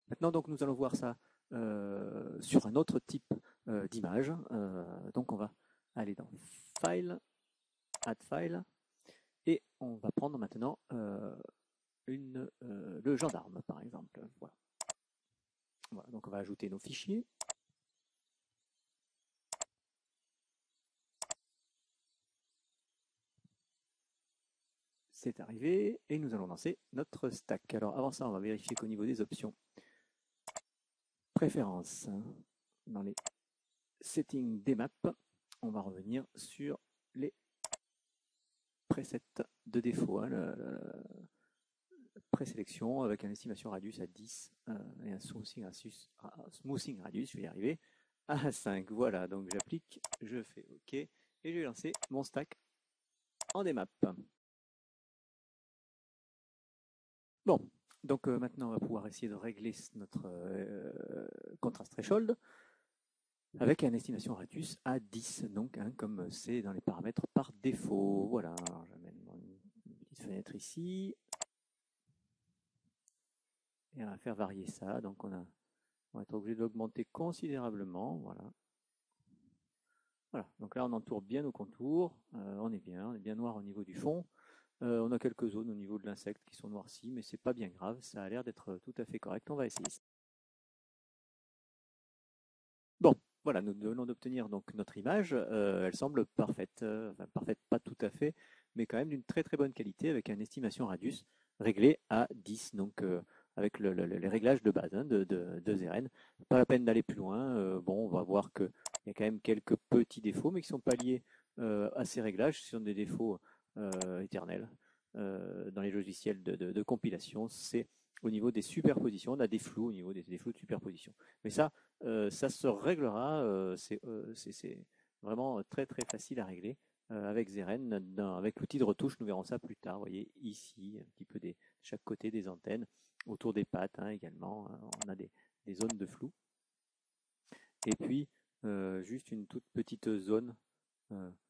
Maintenant, donc, nous allons voir ça sur un autre type d'image. Donc, on va aller dans File, Add File, et on va prendre maintenant le gendarme, par exemple. Voilà. Voilà. Donc, on va ajouter nos fichiers. C'est arrivé, et nous allons lancer notre stack. Alors, avant ça, on va vérifier qu'au niveau des options, préférences, dans les settings des maps, on va revenir sur les presets de défaut, présélection avec une estimation radius à 10 et un smoothing radius, je vais y arriver, à 5. Voilà, donc j'applique, je fais OK et je vais lancer mon stack en démap. Bon, donc maintenant on va pouvoir essayer de régler notre contrast threshold avec une estimation radius à 10, donc comme c'est dans les paramètres par défaut. Voilà, alors j'amène une petite fenêtre ici et on va faire varier ça. Donc on va être obligé de l'augmenter considérablement. Voilà. Voilà. Donc là on entoure bien nos contours. On est bien noir au niveau du fond. On a quelques zones au niveau de l'insecte qui sont noircies, mais c'est pas bien grave. Ça a l'air d'être tout à fait correct. On va essayer ça. Bon, voilà, nous venons d'obtenir donc notre image. Elle semble parfaite, enfin parfaite pas tout à fait, mais quand même d'une très très bonne qualité avec une estimation radius réglée à 10, donc avec les réglages de base de Zeren. Pas la peine d'aller plus loin. Bon, on va voir qu'il y a quand même quelques petits défauts, mais qui sont pas liés à ces réglages. Ce sont des défauts éternels dans les logiciels de compilation. C'est au niveau des superpositions, on a des flous au niveau des flous de superposition. Mais ça se réglera, c'est vraiment très très facile à régler avec Zeren, avec l'outil de retouche, nous verrons ça plus tard. Vous voyez ici, un petit peu chaque côté des antennes, autour des pattes également, on a des zones de flou. Et puis, juste une toute petite zone,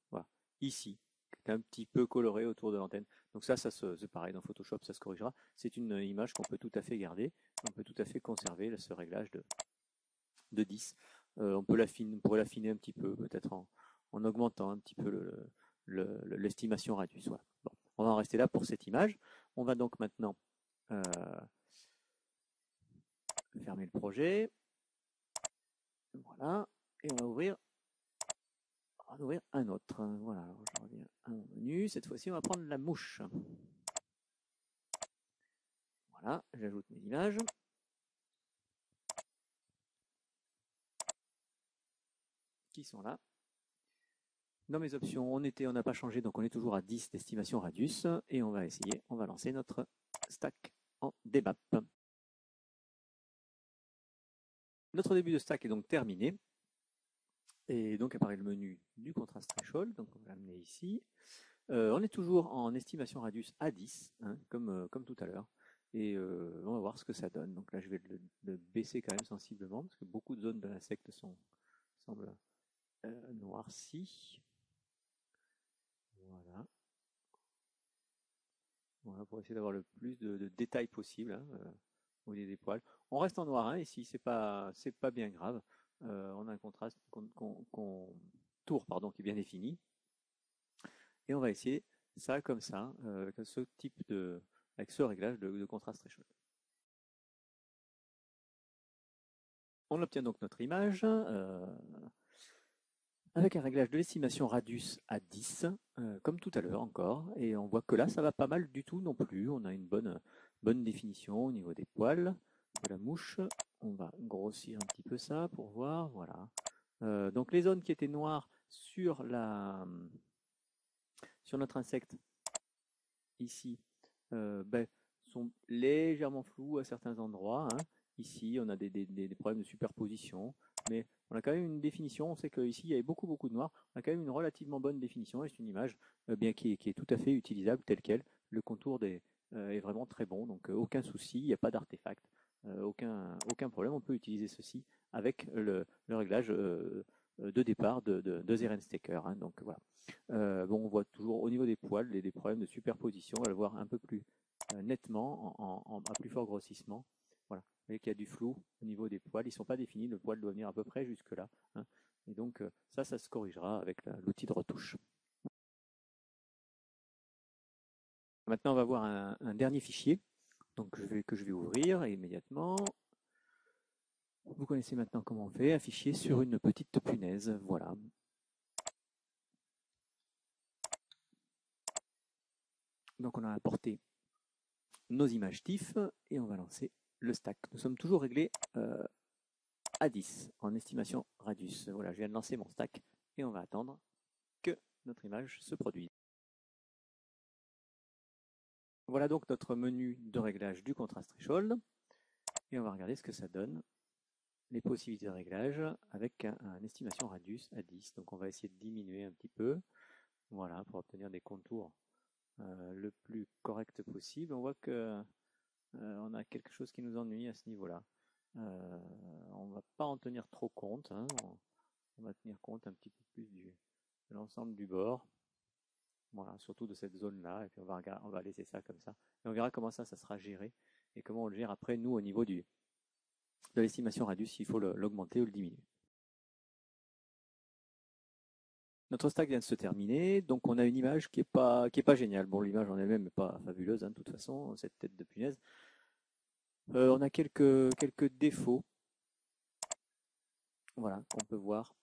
voilà, ici, qui est un petit peu colorée autour de l'antenne. Donc c'est pareil, dans Photoshop, ça se corrigera. C'est une image qu'on peut tout à fait garder, on peut tout à fait conserver ce réglage de 10. On pourrait l'affiner un petit peu, peut-être en augmentant un petit peu l'estimation radius. Voilà. Bon, on va en rester là pour cette image. On va donc maintenant fermer le projet. Voilà. Et on va ouvrir un autre. Voilà, alors je reviens à mon menu. Cette fois-ci, on va prendre la mouche. Voilà, j'ajoute mes images. Qui sont là. Dans mes options, on n'a pas changé, donc on est toujours à 10 d'estimation radius. Et on va essayer, on va lancer notre stack en debap. Notre début de stack est donc terminé. Et donc apparaît le menu du contrast threshold. Donc on va l'amener ici. On est toujours en estimation radius à 10, comme tout à l'heure. Et on va voir ce que ça donne. Donc là, je vais le baisser quand même sensiblement, parce que beaucoup de zones de l'insecte semblent noircies. Voilà. Voilà, pour essayer d'avoir le plus de détails possible au niveau des poils. On reste en noir ici, c'est pas bien grave. On a un contraste tour qui est bien défini. Et on va essayer ça comme ça, avec avec ce réglage de contraste threshold. On obtient donc notre image avec un réglage de l'estimation radius à 10, comme tout à l'heure encore. Et on voit que là, ça va pas mal du tout non plus. On a une bonne définition au niveau des poils de la mouche. On va grossir un petit peu ça pour voir. Voilà. Donc les zones qui étaient noires sur notre insecte ici sont légèrement floues à certains endroits. Ici, on a des problèmes de superposition, mais on a quand même une définition. On sait qu'ici, il y avait beaucoup de noir. On a quand même une relativement bonne définition et c'est une image qui est tout à fait utilisable telle qu'elle. Le contour est vraiment très bon, donc aucun souci, il n'y a pas d'artefact, aucun problème. On peut utiliser ceci avec le réglage de départ de Zeren Stacker. Donc voilà. Bon, on voit toujours au niveau des poils des problèmes de superposition. On va le voir un peu plus nettement, à plus fort grossissement. Voilà. Vous voyez qu'il y a du flou au niveau des poils. Ils ne sont pas définis. Le poil doit venir à peu près jusque-là. Hein. Et donc, ça se corrigera avec l'outil de retouche. Maintenant, on va voir un dernier fichier que je vais ouvrir immédiatement. Vous connaissez maintenant comment on fait un fichier sur une petite punaise. Voilà. Donc, on a importé nos images TIFF et on va lancer le stack. Nous sommes toujours réglés à 10 en estimation radius. Voilà, je viens de lancer mon stack et on va attendre que notre image se produise. Voilà donc notre menu de réglage du contrast threshold et on va regarder ce que ça donne, les possibilités de réglage avec un estimation radius à 10. Donc on va essayer de diminuer un petit peu, voilà, pour obtenir des contours le plus correct possible. On voit que on a quelque chose qui nous ennuie à ce niveau-là. On ne va pas en tenir trop compte, hein. On va tenir compte un petit peu plus de l'ensemble du bord. Voilà, surtout de cette zone-là, et puis on va laisser ça comme ça. Et on verra comment ça sera géré, et comment on le gère après, nous, au niveau de l'estimation radius, s'il faut l'augmenter ou le diminuer. Notre stack vient de se terminer, donc on a une image qui est pas géniale. Bon, l'image en elle-même n'est pas fabuleuse, hein, de toute façon, cette tête de punaise. On a quelques défauts, voilà, qu'on peut voir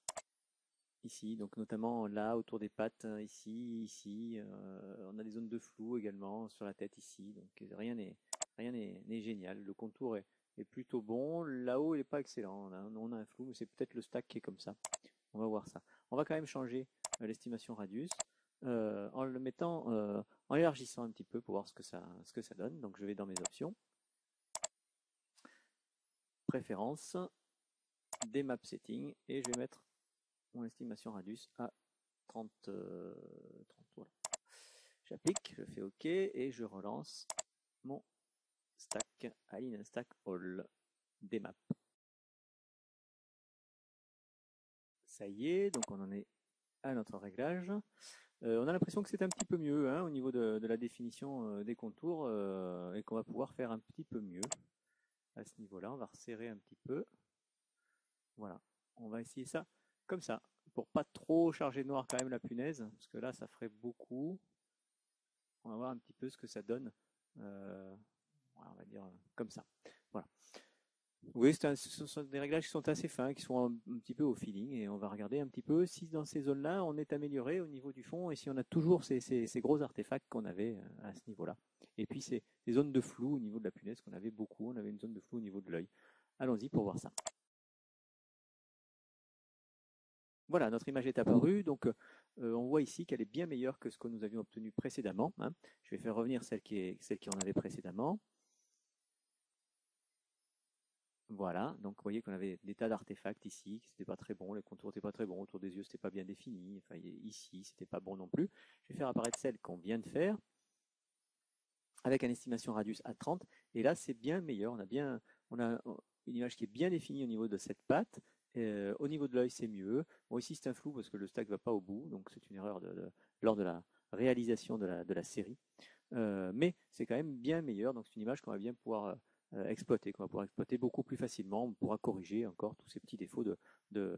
ici, donc notamment là, autour des pattes, ici, on a des zones de flou également sur la tête ici, donc rien n'est génial. Le contour est plutôt bon, là-haut il n'est pas excellent, on a un flou, mais c'est peut-être le stack qui est comme ça. On va voir ça. On va quand même changer l'estimation radius en le mettant, en élargissant un petit peu pour voir ce que ça donne. Donc je vais dans mes options, préférences, des map settings, et je vais mettre mon estimation radius à 30. Voilà. J'applique, je fais OK et je relance mon stack, align stack all des maps. Ça y est, donc on en est à notre réglage. On a l'impression que c'est un petit peu mieux, hein, au niveau de la définition des contours et qu'on va pouvoir faire un petit peu mieux à ce niveau-là. On va resserrer un petit peu. Voilà, on va essayer ça comme ça, pour pas trop charger noir quand même la punaise, parce que là ça ferait beaucoup. On va voir un petit peu ce que ça donne. On va dire comme ça. Voilà. Oui, ce sont des réglages qui sont assez fins, qui sont un petit peu au feeling, et on va regarder un petit peu si dans ces zones-là on est amélioré au niveau du fond et si on a toujours ces gros artefacts qu'on avait à ce niveau-là. Et puis ces zones de flou au niveau de la punaise qu'on avait beaucoup, on avait une zone de flou au niveau de l'œil. Allons-y pour voir ça. Voilà, notre image est apparue, donc on voit ici qu'elle est bien meilleure que ce que nous avions obtenu précédemment, hein. Je vais faire revenir celle qui en avait précédemment. Voilà, donc vous voyez qu'on avait des tas d'artefacts ici, qui n'étaient pas très bons, les contours n'étaient pas très bons, autour des yeux c'était pas bien défini, enfin ici c'était pas bon non plus. Je vais faire apparaître celle qu'on vient de faire, avec une estimation radius à 30, et là c'est bien meilleur, on a une image qui est bien définie au niveau de cette patte, au niveau de l'œil c'est mieux. Bon ici c'est un flou parce que le stack ne va pas au bout, donc c'est une erreur lors de la réalisation de la série. Mais c'est quand même bien meilleur, donc c'est une image qu'on va bien pouvoir exploiter, qu'on va pouvoir exploiter beaucoup plus facilement. On pourra corriger encore tous ces petits défauts de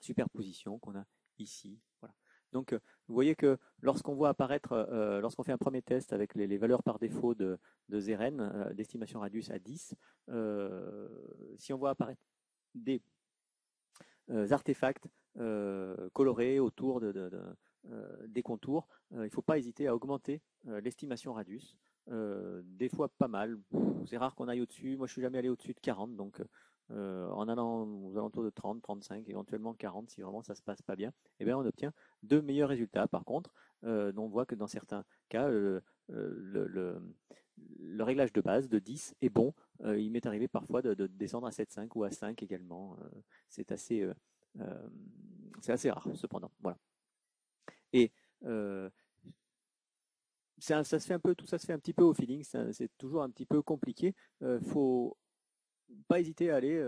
superposition qu'on a ici. Voilà. Donc vous voyez que lorsqu'on voit apparaître, lorsqu'on fait un premier test avec les valeurs par défaut de Zeren, d'estimation radius à 10, si on voit apparaître des artefacts colorés autour des contours, il ne faut pas hésiter à augmenter l'estimation radius. Des fois pas mal, c'est rare qu'on aille au-dessus. Moi je suis jamais allé au-dessus de 40, donc en allant aux alentours de 30, 35, éventuellement 40 si vraiment ça se passe pas bien, et bien on obtient de meilleurs résultats. Par contre, on voit que dans certains cas le réglage de base de 10 est bon. Il m'est arrivé parfois de descendre à 7,5 ou à 5 également. C'est assez rare cependant. Voilà. Et ça se fait un peu, tout ça se fait un petit peu au feeling. C'est toujours un petit peu compliqué. Faut pas hésiter à aller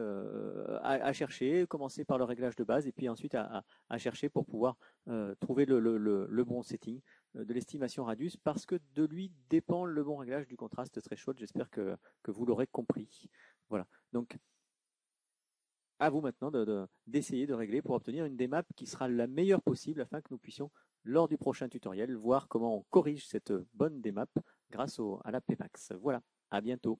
à chercher, commencer par le réglage de base et puis ensuite à chercher pour pouvoir trouver le bon setting de l'estimation radius parce que de lui dépend le bon réglage du contraste threshold. J'espère que vous l'aurez compris. Voilà. Donc, à vous maintenant d'essayer de régler pour obtenir une DMAP qui sera la meilleure possible afin que nous puissions, lors du prochain tutoriel, voir comment on corrige cette bonne DMAP grâce à la PMAX. Voilà, à bientôt.